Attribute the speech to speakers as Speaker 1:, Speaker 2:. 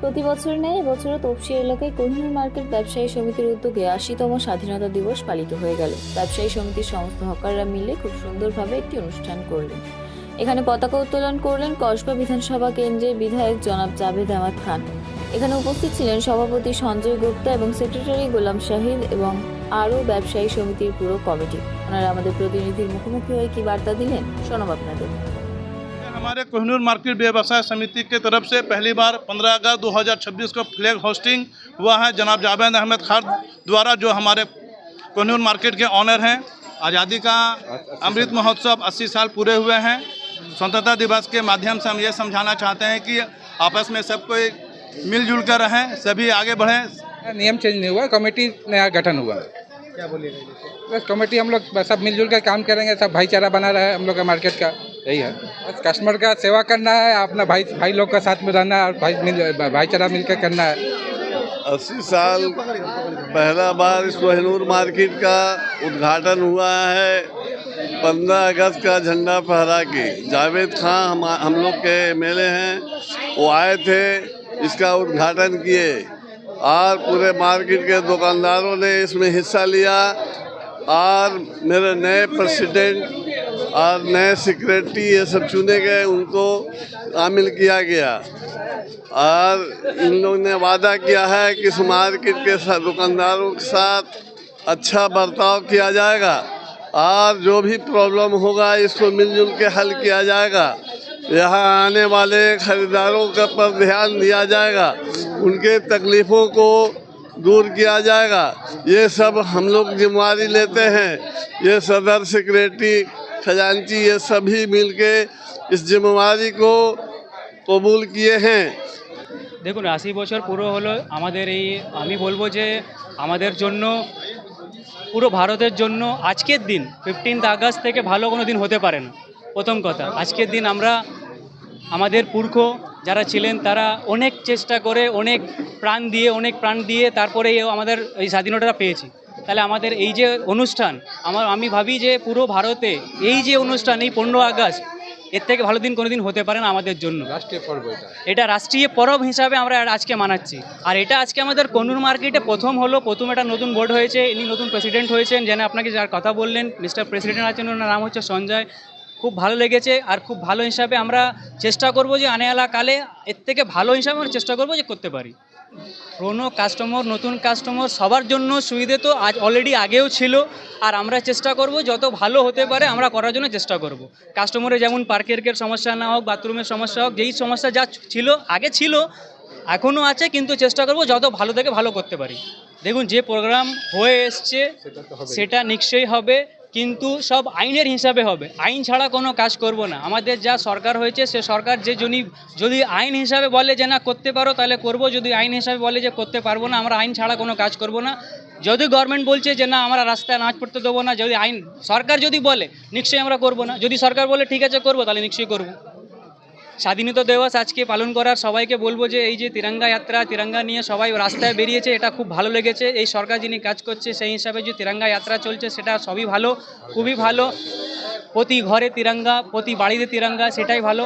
Speaker 1: প্রতি বছর ন্যায় এবছরও তপসিয়া এলাকায় কোহিনুর মার্কেট ব্যবসায়ী সমিতির উদ্যোগে ৮০তম স্বাধীনতা দিবস পালিত হয়ে গেল। ব্যবসায়ী সমিতির সমস্ত হকাররা মিলে খুব সুন্দরভাবে একটি অনুষ্ঠান করলেন। এখানে পতাকা উত্তোলন করলেন কসবা বিধানসভা কেন্দ্রের বিধায়ক জনাব জাভেদ আহমদ খান। এখানে উপস্থিত ছিলেন সভাপতি সঞ্জয় গুপ্তা এবং সেক্রেটারি গোলাম শাহিদ এবং আরও ব্যবসায়ী সমিতির পুরো কমিটি। ওনারা আমাদের প্রতিনিধির মুখোমুখি হয়ে কি বার্তা দিলেন শোনাব আপনাদের।
Speaker 2: हमारे कोहिनूर मार्केट व्यवसाय समिति की तरफ से पहली बार 15 अगस्त 2026 को फ्लैग होस्टिंग हुआ है। जनाब जावेद अहमद खान द्वारा, जो हमारे कोहिनूर मार्केट के ऑनर हैं। आज़ादी का अमृत महोत्सव 80 साल पूरे हुए हैं। स्वतंत्रता दिवस के माध्यम से हम ये समझाना चाहते हैं कि आपस में सब कोई मिलजुल कर रहें, सभी आगे बढ़ें।
Speaker 3: नियम चेंज नहीं हुआ, कमेटी नया गठन हुआ। क्या बोलिएगा? बस कमेटी हम लोग सब मिलजुल कर काम करेंगे, सब भाईचारा बना रहा है हम लोग का मार्केट का, यही है। बस कस्टमर का सेवा करना है, अपना भाई लोग का साथ में रहना है और भाईचारा मिलकर करना है।
Speaker 4: 80 साल पहला बार इस कोहिनूर मार्केट का उद्घाटन हुआ है। 15 अगस्त का झंडा फहरा के जावेद खान हम लोग के एमएलए हैं, वो आए थे, इसका उद्घाटन किए और पूरे मार्केट के दुकानदारों ने इसमें हिस्सा लिया। और मेरे नए प्रेसिडेंट और नए सेक्रेटरी ये सब चुने गए, उनको शामिल किया गया। और इन लोगों ने वादा किया है कि इस मार्केट के दुकानदारों के साथ अच्छा बर्ताव किया जाएगा और जो भी प्रॉब्लम होगा इसको मिलजुल के हल किया जाएगा। यहाँ आने वाले खरीदारों का पर ध्यान दिया जाएगा, उनके तकलीफ़ों को दूर किया जाएगा। ये सब हम लोग जिम्मेवारी लेते हैं। ये सदर, सेक्रेटरी, खजांची, ये सभी मिलके इस जिम्मेवारी को कबूल किए हैं।
Speaker 5: দেখুন ৮০ বছর পুরো হলো আমাদের এই, আমি বলবো যে আমাদের জন্য, পুরো ভারতের জন্য আজকের দিন 15 আগস্ট থেকে ভালো কোনো দিন হতে পারে না। প্রথম কথা, আজকের দিন আমরা আমাদের পুরখ যারা ছিলেন তারা অনেক চেষ্টা করে, অনেক প্রাণ দিয়ে তারপরে আমাদের এই স্বাধীনতা পেয়েছি। তাহলে আমাদের এই যে অনুষ্ঠান, আমি ভাবি যে পুরো ভারতে এই যে অনুষ্ঠান, এই 15 আগস্ট, এর থেকে ভালো দিন কোনো দিন হতে পারে না আমাদের জন্য।
Speaker 3: রাষ্ট্রীয় পর্ব
Speaker 5: এটা রাষ্ট্রীয় পরব হিসাবে আমরা আজকে মানাচ্ছি। আর এটা আজকে আমাদের কোহিনুর মার্কেটে প্রথম একটা নতুন বোর্ড হয়েছে, ইনি নতুন প্রেসিডেন্ট হয়েছেন, যেন আপনাকে যার কথা বললেন মিস্টার প্রেসিডেন্ট আছেন, ওনার নাম হচ্ছে সঞ্জয়। খুব ভালো লেগেছে আর খুব ভালো হিসাবে আমরা চেষ্টা করব যে আনেওয়ালা কালে এর থেকে ভালো হিসাবে আমরা চেষ্টা করব যে করতে পারি। পুরনো কাস্টমার, নতুন কাস্টমার সবার জন্য সুবিধে তো আজ অলরেডি আগেও ছিল, আর আমরা চেষ্টা করব যত ভালো হতে পারে আমরা করার জন্য চেষ্টা করব। কাস্টমারের যেমন পার্কের সমস্যা না হোক, বাথরুমের সমস্যা হোক, যেই সমস্যা যা ছিল আগে ছিল এখনও আছে, কিন্তু চেষ্টা করব যত ভালো থেকে ভালো করতে পারি। দেখুন যে প্রোগ্রাম হয়ে এসছে সেটা নিশ্চয়ই হবে, কিন্তু সব আইনের হিসাবে হবে। আইন ছাড়া কোনো কাজ করব না। আমাদের যা সরকার হয়েছে সে সরকার যে যদি আইন হিসাবে বলে যে না করতে পারো তাহলে করব, যদি আইন হিসাবে বলে যে করতে পারবো না, আমরা আইন ছাড়া কোনো কাজ করব না। যদি গভর্নমেন্ট বলছে যে না আমরা রাস্তায় নাচ পড়তে দেবো না, যদি সরকার যদি বলে নিশ্চয়ই আমরা করব না। যদি সরকার বলে ঠিক আছে করবো, তাহলে নিশ্চয়ই করব। স্বাধীনতা দিবস আজকে পালন করার সবাইকে বলবো যে এই যে তিরঙ্গা যাত্রা, তিরঙ্গা নিয়ে সবাই রাস্তায় বেরিয়েছে, এটা খুব ভালো লেগেছে। এই সরকার যিনি কাজ করছে সেই হিসাবে যে তিরঙ্গা যাত্রা চলছে সেটা সবই ভালো, খুবই ভালো। প্রতি ঘরে তিরঙ্গা, প্রতি বাড়িতে তিরঙ্গা, সেটাই ভালো।